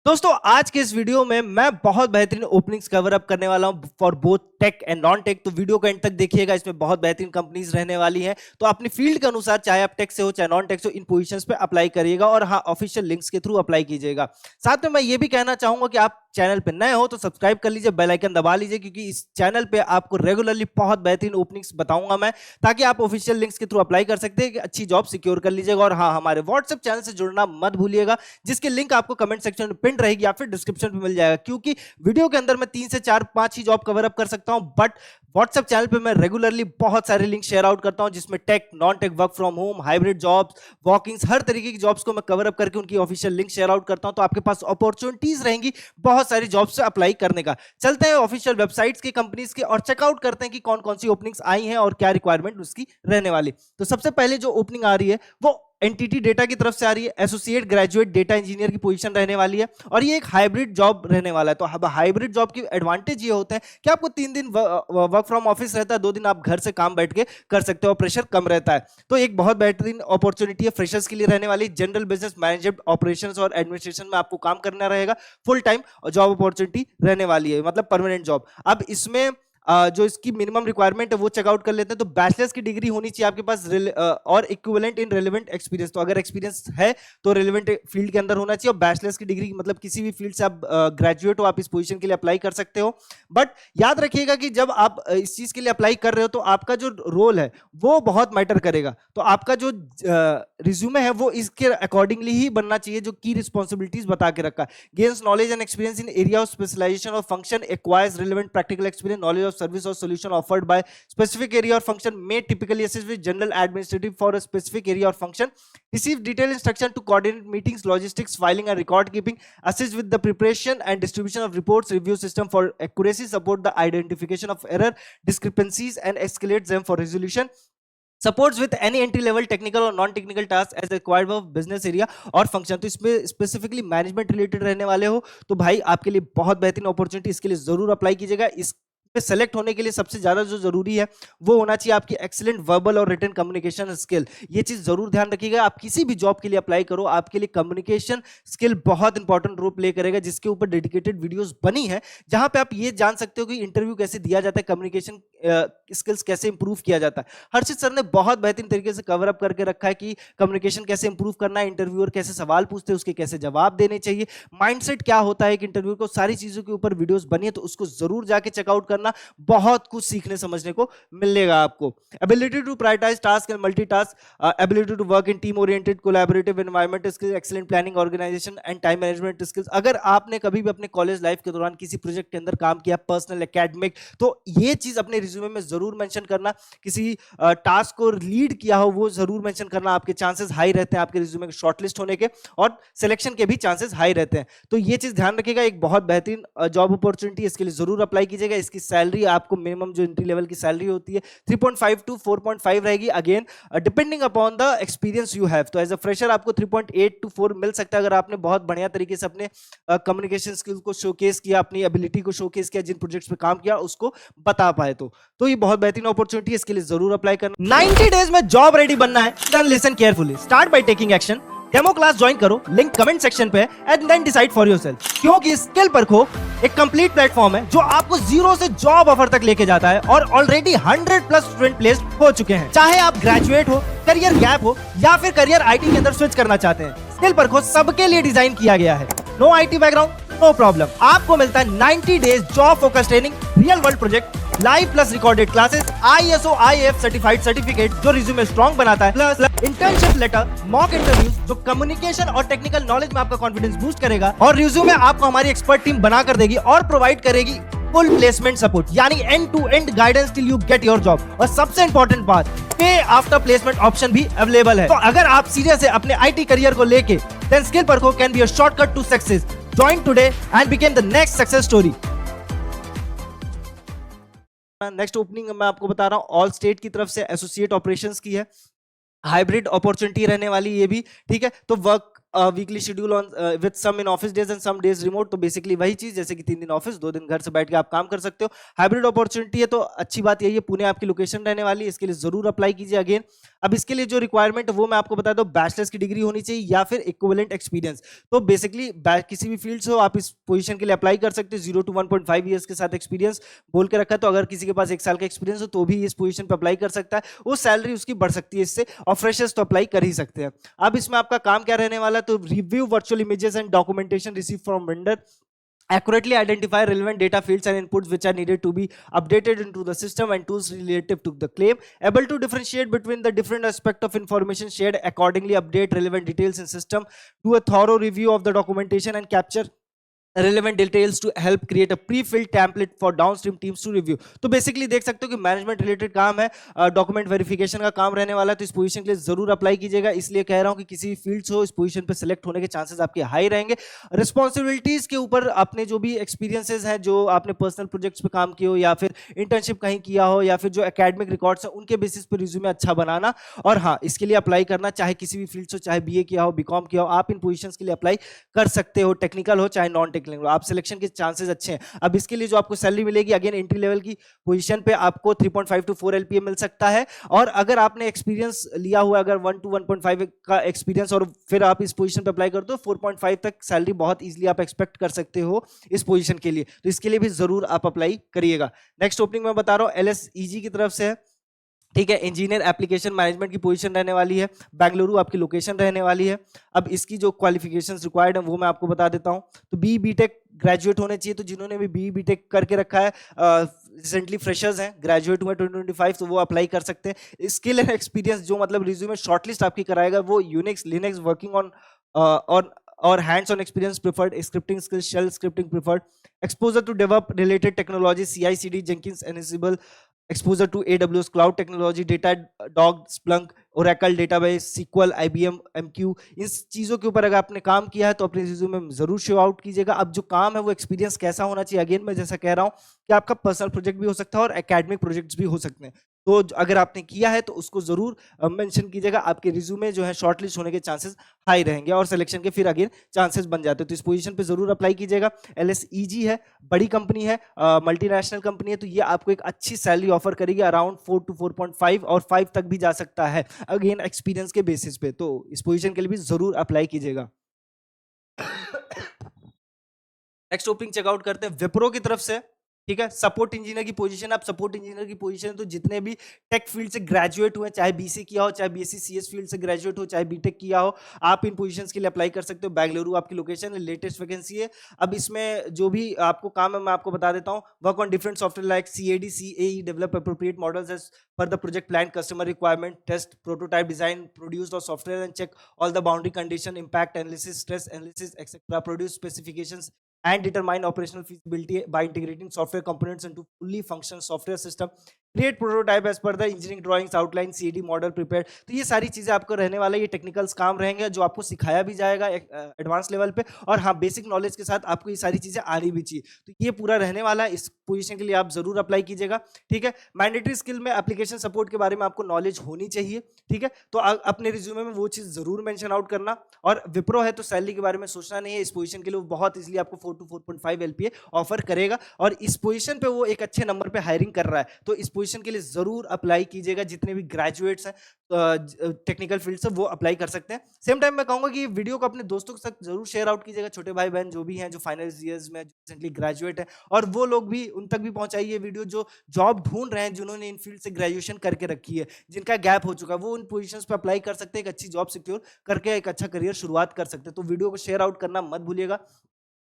दोस्तों आज के इस वीडियो में मैं बहुत बेहतरीन ओपनिंग्स कवर अप करने वाला हूं for both tech and non tech. तो वीडियो को एंड तक देखिएगा, इसमें बहुत बेहतरीन कंपनीज रहने वाली हैं। तो अपनी फील्ड के अनुसार चाहे आप टेक से हो चाहे नॉन टेक से हो, इन पोजीशंस पे अप्लाई करिएगा और हाँ, ऑफिशियल लिंक्स के थ्रू अप्लाई कीजिएगा। साथ में मैं ये भी कहना चाहूंगा कि आप चैनल पे नए हो तो सब्सक्राइब कर लीजिए, बेल आइकन दबा लीजिए, क्योंकि इस चैनल पे आपको रेगुलरली बहुत बेहतरीन ओपनिंग्स बताऊंगा मैं, ताकि आप ऑफिशियल लिंक्स के थ्रू अप्लाई कर सकते हैं कि अच्छी जॉब सिक्योर कर लीजिएगा। और हाँ, हमारे व्हाट्सएप चैनल से जुड़ना मत भूलिएगा, जिसकी लिंक आपको कमेंट सेक्शन में पिन रहेगी या फिर डिस्क्रिप्शन में मिल जाएगा। क्योंकि वीडियो के अंदर मैं 3 से 4 5 ही जॉब कवर अप कर सकता हूं, बट व्हाट्सएप चैनल पे मैं रेगुलरली बहुत सारे लिंक शेयर आउट करता हूं, जिसमें tech, non tech, work from home, hybrid jobs, walkins, हर तरीके की जॉब्स को मैं कवर अप करके उनकी ऑफिशियल लिंक शेयर आउट करता हूं। तो आपके पास अपॉर्चुनिटीज रहेंगी बहुत सारी जॉब्स से अप्लाई करने का। चलते हैं ऑफिशियल वेबसाइट्स की, कंपनीज के, और चेकआउट करते हैं कि कौन कौन सी ओपनिंग्स आई हैं और क्या रिक्वायरमेंट उसकी रहने वाली। तो सबसे पहले जो ओपनिंग आ रही है वो एनटीटी डेटा की तरफ से आ रही है। एसोसिएट ग्रेजुएट डेटा इंजीनियर की पोजीशन रहने वाली है और ये एक हाइब्रिड जॉब रहने वाला है। तो अब हाइब्रिड जॉब की एडवांटेज ये होता है कि आपको 3 दिन वर्क फ्रॉम ऑफिस रहता है, 2 दिन आप घर से काम बैठ के कर सकते हो, प्रेशर कम रहता है। तो एक बहुत बेहतरीन अपॉर्चुनिटी है, फ्रेशर्स के लिए रहने वाली। जनरल बिजनेस मैनेजमेंट, ऑपरेशंस और एडमिनिस्ट्रेशन में आपको काम करना रहेगा। फुल टाइम जॉब अपॉर्चुनिटी रहने वाली है, मतलब परमानेंट जॉब। अब इसमें जो इसकी मिनिमम रिक्वायरमेंट है वो चेकआउट कर लेते हैं। तो बैचलर्स की डिग्री होनी चाहिए आपके पास और इक्विवेलेंट इन रेलेवेंट एक्सपीरियंस। तो अगर एक्सपीरियंस है तो रेलेवेंट फील्ड के अंदर होना चाहिए। और बैचलर्स की डिग्री मतलब किसी भी फील्ड से आप ग्रेजुएट हो, आप इस पोजीशन के लिए अप्लाई कर सकते हो। बट याद रखिएगा कि जब आप इस चीज के लिए अप्लाई कर रहे हो तो आपका जो रोल है वो बहुत मैटर करेगा। तो आपका जो रिज्यूमे है वो इसके अकॉर्डिंगली ही बनना चाहिए, जो की रिस्पॉन्सिबिलिटीज बता के रखा है। Gains knowledge and experience in area of specialisation और function, acquires relevant practical experience, knowledge of service or solution offered by specific area or function, may typically assist with general administrative for a specific area or function, receive detailed instruction to coordinate meetings, logistics, filing and record keeping, assist with the preparation and distribution of reports, review system for accuracy, support the identification of error, discrepancies and escalate them for resolution, supports with any entry level technical or non technical tasks as required of business area और function. तो इसमें specifically management related रहने वाले हो तो भाई आपके लिए बहुत बेहतरीन अपॉर्चुनिटी, इसके लिए जरूर अप्लाई कीजिएगा। इस पे सेलेक्ट होने के लिए सबसे ज्यादा जो जरूरी है वो होना चाहिए आपकी एक्सीलेंट वर्बल और रिटन कम्युनिकेशन स्किल। ये चीज जरूर ध्यान रखिएगा। आप किसी भी जॉब के लिए अप्लाई करो, आपके लिए कम्युनिकेशन स्किल बहुत इंपॉर्टेंट रोल प्ले करेगा, जिसके ऊपर डेडिकेटेड वीडियोस बनी है, जहां पे आप ये जान सकते हो कि इंटरव्यू कैसे दिया जाता है, कम्युनिकेशन स्किल्स कैसे इंप्रूव किया जाता है। हर्षित सर ने बहुत बेहतरीन तरीके से कवर अप करके रखा है कि कम्युनिकेशन कैसे इंप्रूव करना है, इंटरव्यूअर कैसे सवाल पूछते हैं उसके कैसे जवाब देने चाहिए, माइंडसेट क्या होता है एक इंटरव्यू को, सारी चीजों के ऊपर वीडियोस बनी है। तो उसको जरूर जाके चेकआउट करना, बहुत कुछ सीखने समझने को मिलेगा आपको। Ability to prioritise task and multitask, ability to work in team oriented collaborative environment skills, excellent planning organisation and time management skills. अगर आपने कभी भी अपने कॉलेज लाइफ के दौरान किसी प्रोजेक्ट के अंदर काम किया, पर्सनल, एकेडमिक, तो ये चीज अपने रिज्यूमे में जरूर मेंशन करना। किसी टास्क को लीड किया हो वो जरूर मेंशन करना, आपके चांसेस हाई रहते हैं आपके रिज्यूमे के शॉर्टलिस्ट होने के और सिलेक्शन के भी चांसेस हाई रहते हैं। तो ये चीज ध्यान रखिएगा। एक बहुत बेहतरीन जॉब अपॉर्चुनिटी, इसके लिए जरूर अप्लाई कीजिएगा। इसकी सैलरी आपको मिनिमम जो एंट्री लेवल की सैलरी होती है 3.5 टू 4.5 रहेगी, again depending upon the experience you have. तो एज अ फ्रेशर आपको 3.8 टू 4 मिल सकता है, अगर आपने बहुत बढ़िया तरीके से अपने कम्युनिकेशन स्किल को शोकेस किया, अपनी एबिलिटी को शोकेस किया, जिन प्रोजेक्ट्स पे काम किया उसको बता पाए। तो ये बहुत बेहतरीन अपॉर्चुनिटी है, इसके लिए जरूर अप्लाई करना। 90 डेज में जॉब रेडी बनना है, then listen carefully, start by taking action. Demo class join करो, लिंक कमेंट सेक्शन पे, and then decide for yourself. क्योंकि स्किल परखो एक कंप्लीट प्लेटफॉर्म है जो आपको जीरो से जॉब ऑफर तक लेके जाता है और ऑलरेडी 100 प्लस स्टूडेंट प्लेस्ड हो चुके हैं। चाहे आप ग्रेजुएट हो, करियर गैप हो या फिर करियर आईटी के अंदर स्विच करना चाहते हैं, स्किल परखो सबके लिए डिजाइन किया गया है। No IT background, no problem, आपको मिलता है 90 days job focus training, real world project, live plus recorded classes, ISO IAF certified certificate जो रिज्यूमे स्ट्रॉन्ग बनाता है, plus internship letter, mock interviews जो कम्युनिकेशन और टेक्निकल नॉलेज में आपका कॉन्फिडेंस बूस्ट करेगा, और रिज्यूमे आपको हमारी एक्सपर्ट टीम बना कर देगी और प्रोवाइड करेगी फुल प्लेसमेंट सपोर्ट, यानी end to end guidance till you get your job. और सबसे इंपॉर्टेंट बात, पे आफ्टर प्लेसमेंट ऑप्शन भी अवेलेबल है। तो अगर आप सीरियस है अपने आईटी करियर को लेके, देन स्किल परखो can be a shortcut to success. Join today and begin the next success story. Next opening मैं आपको बता रहा हूं, ऑल स्टेट की तरफ से एसोसिएट ऑपरेशंस की है। हाइब्रिड अपॉर्चुनिटी रहने वाली ये भी, ठीक है। तो work weekly schedule on with some in office days and some days remote. तो बेसिकली वही चीज, जैसे कि 3 दिन ऑफिस 2 दिन घर से बैठ के आप काम कर सकते हो। हाइब्रिड अपॉर्चुनिटी है, तो अच्छी बात यही है, पुणे आपकी लोकेशन रहने वाली है, इसके लिए जरूर अप्लाई कीजिए। अगेन अब इसके लिए जो रिक्वायरमेंट है वो मैं आपको बता दूं, बैचलर्स की डिग्री होनी चाहिए या फिर इक्विवेलेंट एक्सपीरियंस। तो बेसिकली किसी भी फील्ड से हो आप इस पोजीशन के लिए अप्लाई कर सकते हो। 0 to 1.5 ईयर्स के साथ एक्सपीरियंस बोल के रखा है, तो अगर किसी के पास 1 साल का एक्सपीरियंस हो तो भी इस पोजीशन पे अप्लाई कर सकता है। वो सैलरी उसकी बढ़ सकती है इससे, और फ्रेशर्स तो अप्लाई कर ही सकते हैं। अब इसमें आपका काम क्या रहने वाला है, तो review virtual images and documentation receive from vendor, accurately identify relevant data fields and inputs which are needed to be updated into the system and tools relative to the claim, able to differentiate between the different aspect of information shared, accordingly update relevant details in system, do a thorough review of the documentation and capture relevant details to help create a pre-filled template for downstream teams to review। तो basically देख सकते हो कि management related काम है, document verification का काम रहने वाला है। तो इस पोजीशन के लिए जरूर अप्लाई कीजिएगा, इसलिए कह रहा हूं कि किसी भी फील्ड से हो इस पोजीशन पे सिलेक्ट होने के चांसेस आपके हाई रहेंगे। रिस्पॉन्सिबिलिटीज के ऊपर आपने जो भी एक्सपीरियंसेस हैं, जो आपने पर्सनल प्रोजेक्ट्स पे काम किए हो या फिर इंटर्नशिप कहीं किया हो या फिर जो एकेडमिक रिकॉर्ड्स हैं उनके बेसिस पे रिज्यूमे अच्छा बनाना। और हाँ, इसके लिए अप्लाई करना, चाहे किसी भी फील्ड से हो, चाहे बीए किया हो बीकॉम किया हो, आप इन पोजीशंस के लिए अप्लाई कर सकते हो, टेक्निकल हो चाहे नॉन टेक्निकल, आप सिलेक्शन के चांसेस अच्छे हैं। अब इसके लिए जो आपको सैलरी मिलेगी, अगेन एंट्री लेवल की पोजीशन पे आपको 3.5 to 4 एलपीए मिल सकता है। और अगर आपने एक्सपीरियंस लिया हुआ, अगर 1 to 1.5 का एक्सपीरियंस और फिर आप इस पोजीशन पे अप्लाई करते हो, 4.5 तक सैलरी बहुत इजीली आप एक्सपेक्ट कर सकते हो इस पोजीशन के लिए। तो इसके लिए भी जरूर आप अप्लाई करिएगा। नेक्स्ट ओपनिंग मैं बता रहा हूं, एलएसईजी की तरफ से है, ठीक है। इंजीनियर एप्लीकेशन मैनेजमेंट की पोजीशन रहने वाली है, बेंगलुरु आपकी लोकेशन रहने वाली है। अब इसकी जो क्वालिफिकेशंस रिक्वायर्ड है वो मैं आपको बता देता हूं। तो बी बीटेक ग्रेजुएट होने चाहिए, तो जिन्होंने भी बी बीटेक करके रखा है, रिसेंटली फ्रेशर्स हैं, ग्रेजुएट हुए 2025, तो वो अप्लाई कर सकते हैं। स्किल एंड एक्सपीरियंस जो मतलब रिज्यूमे शॉर्टलिस्ट आपकी कराएगा वो यूनिक्स लिनक्स वर्किंग ऑन और hands on experience preferred, scripting skills shell scripting preferred, exposure to develop related technology CI/CD Jenkins Ansible, exposure to AWS cloud technology, Datadog, Splunk, Oracle database, SQL, IBM, MQ, इन चीजों के ऊपर अगर आपने काम किया है तो अपने रिज्यूमे में जरूर शो आउट कीजिएगा। अब जो काम है वो एक्सपीरियंस कैसा होना चाहिए, अगेन मैं जैसा कह रहा हूं कि आपका पर्सनल प्रोजेक्ट भी हो सकता है और एकेडमिक प्रोजेक्ट्स भी हो सकते हैं। तो अगर आपने किया है तो उसको जरूर मेंशन कीजिएगा, आपके रिज्यूमे जो है शॉर्टलिस्ट होने के चांसेस हाई रहेंगे और सिलेक्शन के फिर अगेन चांसेस बन जाते हैं। तो इस पोजीशन पे जरूर अप्लाई कीजिएगा। एलएसईजी है, बड़ी कंपनी है, मल्टीनेशनल कंपनी है, तो ये आपको एक अच्छी सैलरी ऑफर करेगी, अराउंड 4 to 4.5 और 5 तक भी जा सकता है, अगेन एक्सपीरियंस के बेसिस पे। तो इस पोजीशन के लिए भी जरूर अप्लाई कीजिएगा। नेक्स्ट ओपनिंग चेकआउट करते हैं विप्रो की तरफ से, ठीक है। सपोर्ट इंजीनियर की पोजीशन, आप सपोर्ट इंजीनियर की पोजीशन, तो जितने भी टेक फील्ड से ग्रेजुएट हुए, चाहे बीसी किया हो, चाहे बीएससी सीएस फील्ड से ग्रेजुएट हो, चाहे बीटेक किया हो, आप इन पोजीशंस के लिए अप्लाई कर सकते हो। बेंगलुरु आपकी लोकेशन है, लेटेस्ट वैकेंसी है। अब इसमें जो भी आपको काम है मैं आपको बता देता हूँ। Work on different software like CAD CAE, develop appropriate models as per the project plan, customer requirement, test prototype design, produce और software and check all the boundary condition, impact analysis, stress analysis etcetera, produce specifications and determine operational feasibility by integrating software components into fully functional software system, create prototype as per the engineering drawings, outline, CAD model prepared। तो ये सारी चीजें आपको रहने वाला है, ये technicals काम रहेंगे जो आपको सिखाया भी जाएगा एडवांस लेवल पे, और हाँ बेसिक नॉलेज के साथ आपको ये सारी चीजें आनी भी चाहिए। तो ये पूरा रहने वाला है, इस पोजीशन के लिए आप जरूर अप्लाई कीजिएगा, ठीक है। मैंडेटरी स्किल में एप्लीकेशन सपोर्ट के बारे में आपको नॉलेज होनी चाहिए, ठीक है। तो अपने रिज्यूमे में वो चीज जरूर मेंशन आउट करना। और विप्रो है तो सैलरी के बारे में सोचना नहीं है, इस पोजीशन के लिए वो बहुत इजीली आपको 4 to 4.5 एलपीए ऑफर करेगा, और इस पोजीशन पे वो एक अच्छे नंबर पे हायरिंग कर रहा है। तो इस पोजीशन के लिए जरूर अप्लाई कीजिएगा, जितने भी ग्रेजुएट्स हैं टेक्निकल फील्ड से वो अप्लाई कर सकते हैं। सेम टाइम मैं कहूंगा कि वीडियो को अपने दोस्तों के साथ जरूर शेयर आउट कीजिएगा, छोटे भाई बहन जो भी हैं, जो फाइनल ईयर्स में रिसेंटली ग्रेजुएट है, और वो लोग भी, उन तक भी पहुंचाइए वीडियो जो जॉब ढूंढ रहे हैं, जिन्होंने इन फील्ड से ग्रेजुएशन करके रखी है, जिनका गैप हो चुका है, वो उन पोजीशंस पे अप्लाई कर सकते हैं, एक अच्छी जॉब सिक्योर करके एक अच्छा करियर शुरुआत कर सकते हैं। तो वीडियो को शेयर आउट करना मत भूलिएगा।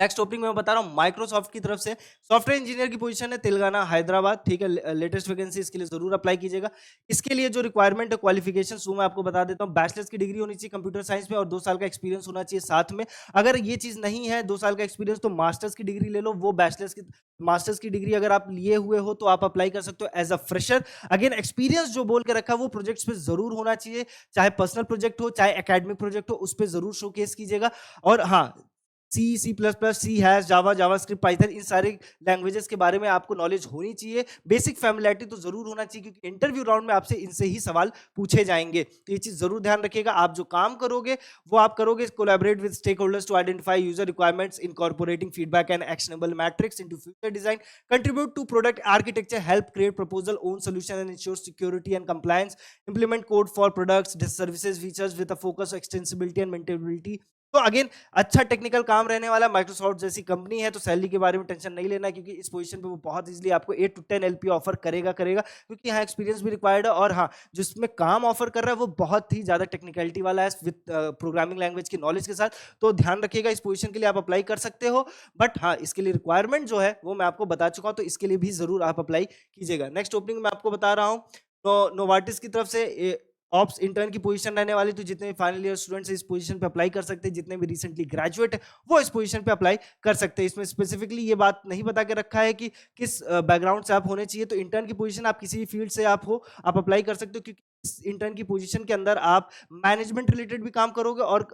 नेक्स्ट ओपनिंग मैं बता रहा हूँ माइक्रोसॉफ्ट की तरफ से, सॉफ्टवेयर इंजीनियर की पोजीशन है, तेलंगाना हैदराबाद, ठीक है। लेटेस्ट वैकेंसी, इसके लिए जरूर अप्लाई कीजिएगा। इसके लिए जो रिक्वायरमेंट है, क्वालिफिकेशन वो मैं आपको बता देता हूँ। बैचलर्स की डिग्री होनी चाहिए कंप्यूटर साइंस में और 2 साल का एक्सपीरियंस होना चाहिए साथ में। अगर ये चीज नहीं है 2 साल का एक्सपीरियंस, तो मास्टर्स की डिग्री ले लो, वो बैचलर्स की मास्टर्स की डिग्री अगर आप लिए हुए हो तो आप अप्लाई कर सकते हो as a fresher. Again experience जो बोल के रखा है वो प्रोजेक्ट्स पे जरूर होना चाहिए, चाहे पर्सनल प्रोजेक्ट हो चाहे एकेडमिक प्रोजेक्ट हो, उस पर जरूर शोकेस कीजिएगा। और हाँ, C plus plus, C hash, Java, JavaScript, Python, इन सारे लैंग्वेजेस के बारे में आपको नॉलेज होनी चाहिए। बेसिक फैमिलियरिटी तो जरूर होना चाहिए, क्योंकि इंटरव्यू राउंड में आपसे इनसे ही सवाल पूछे जाएंगे। तो ये चीज जरूर ध्यान रखिएगा। आप जो काम करोगे वो आप करोगे collaborate with stakeholders to identify user requirements, incorporating feedback and actionable metrics into future design, contribute to product architecture, help create proposal, own solution and ensure security and compliance, implement code for products, services, features with a focus on extensibility and maintainability। तो again अच्छा technical काम रहने वाला। Microsoft जैसी company है, तो salary के बारे में टेंशन नहीं लेना, क्योंकि इस पोजीशन पे वो बहुत इजीली आपको 8 to 10 LP ऑफर करेगा, क्योंकि यहाँ एक्सपीरियंस भी रिक्वायर्ड है। और हाँ, जिसमें काम ऑफर कर रहा है वो बहुत ही ज्यादा टेक्निकलिटी वाला है विद प्रोग्रामिंग लैंग्वेज की नॉलेज के साथ। तो ध्यान रखिएगा, इस पोजीशन के लिए आप अप्लाई कर सकते हो। बट हाँ, इसके लिए रिक्वायरमेंट जो है वो मैं आपको बता चुका हूँ, तो इसके लिए भी जरूर आप अप्लाई कीजिएगा। नेक्स्ट ओपनिंग मैं आपको बता रहा हूँ, नोवार्टिस की तरफ से ऑप्स इंटर्न की पोजीशन रहने वाली। तो जितने भी फाइनल ईयर स्टूडेंट्स इस पोजीशन पे अप्लाई कर सकते हैं, जितने भी रिसेंटली ग्रेजुएट है वो इस पोजीशन पे अप्लाई कर सकते हैं। इसमें स्पेसिफिकली ये बात नहीं बता के रखा है कि किस बैकग्राउंड से आप होने चाहिए। तो इंटर्न की पोजीशन आप किसी भी फील्ड से आप हो, आप अप्लाई कर सकते हो, क्योंकि इस इंटर्न की पोजीशन के अंदर आप मैनेजमेंट रिलेटेड भी काम करोगे और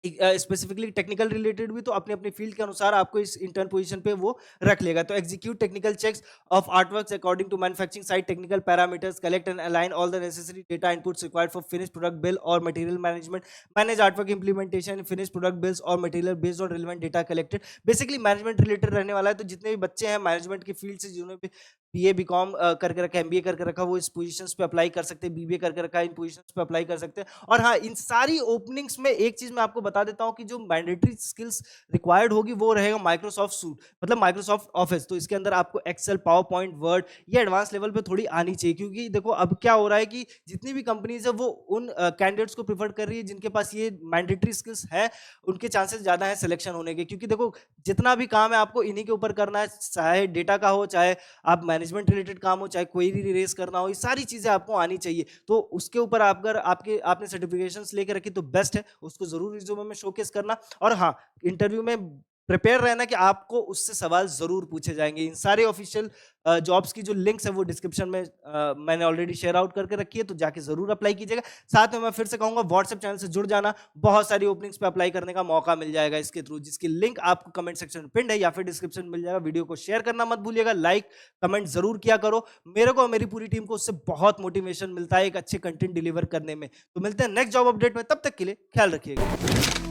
स्पेसिफिकली टेक्निकल रिलेटेड भी। तो अपने अपने फील्ड के अनुसार आपको इस इंटर्न पोजीशन पे वो रख लेगा। तो execute technical checks of artworks according to manufacturing site technical parameters, collect and align all the necessary data inputs required for finish product bill और material management, manage artwork implementation, finish product bills और material based on relevant data collected. Basically management related रहने वाला है। तो जितने भी बच्चे हैं मैनेजमेंट के फील्ड से, जिन्होंने भी बीए बीकॉम करके रखा है, एमबीए करके रखा, वो इस पोजीशंस पे अप्लाई कर सकते हैं। बीबीए करके रखा है, इन पोजीशंस पे अप्लाई कर सकते हैं। और हाँ, इन सारी ओपनिंग्स में एक चीज मैं आपको बता देता हूँ कि जो मैंडेटरी स्किल्स रिक्वायर्ड होगी वो रहेगा माइक्रोसॉफ्ट सूट, मतलब माइक्रोसॉफ्ट ऑफिस। तो इसके अंदर आपको एक्सेल, पावर पॉइंट, वर्ड ये एडवांस लेवल पे थोड़ी आनी चाहिए, क्योंकि देखो अब क्या हो रहा है कि जितनी भी कंपनीज है वो उन कैंडिडेट्स को प्रिफर कर रही है जिनके पास ये मैंडेटरी स्किल्स है। उनके चांसेस ज्यादा है सिलेक्शन होने के, क्योंकि देखो जितना भी काम है आपको इन्हीं के ऊपर करना है, चाहे डेटा का हो, चाहे आप मैनेजमेंट रिलेटेड काम हो, चाहे क्वेरी रेज करना हो, ये सारी चीजें आपको आनी चाहिए। तो उसके ऊपर आप अगर आपने सर्टिफिकेशंस लेके रखी तो बेस्ट है, उसको जरूर रिज्यूमे में शोकेस करना। और हाँ, इंटरव्यू में प्रिपेयर रहना कि आपको उससे सवाल जरूर पूछे जाएंगे। इन सारे ऑफिशियल जॉब्स की जो लिंक्स है वो डिस्क्रिप्शन में मैंने ऑलरेडी शेयर आउट करके रखी है, तो जाके जरूर अप्लाई कीजिएगा। साथ में मैं फिर से कहूंगा, व्हाट्सएप चैनल से जुड़ जाना, बहुत सारी ओपनिंग्स पे अप्लाई करने का मौका मिल जाएगा इसके थ्रू, जिसकी लिंक आपको कमेंट सेक्शन में पिन है या फिर डिस्क्रिप्शन में मिल जाएगा। वीडियो को शेयर करना मत भूलिएगा, लाइक कमेंट जरूर किया करो। मेरे को और मेरी पूरी टीम को उससे बहुत मोटिवेशन मिलता है एक अच्छे कंटेंट डिलीवर करने में। तो मिलते हैं नेक्स्ट जॉब अपडेट में, तब तक के लिए ख्याल रखिएगा।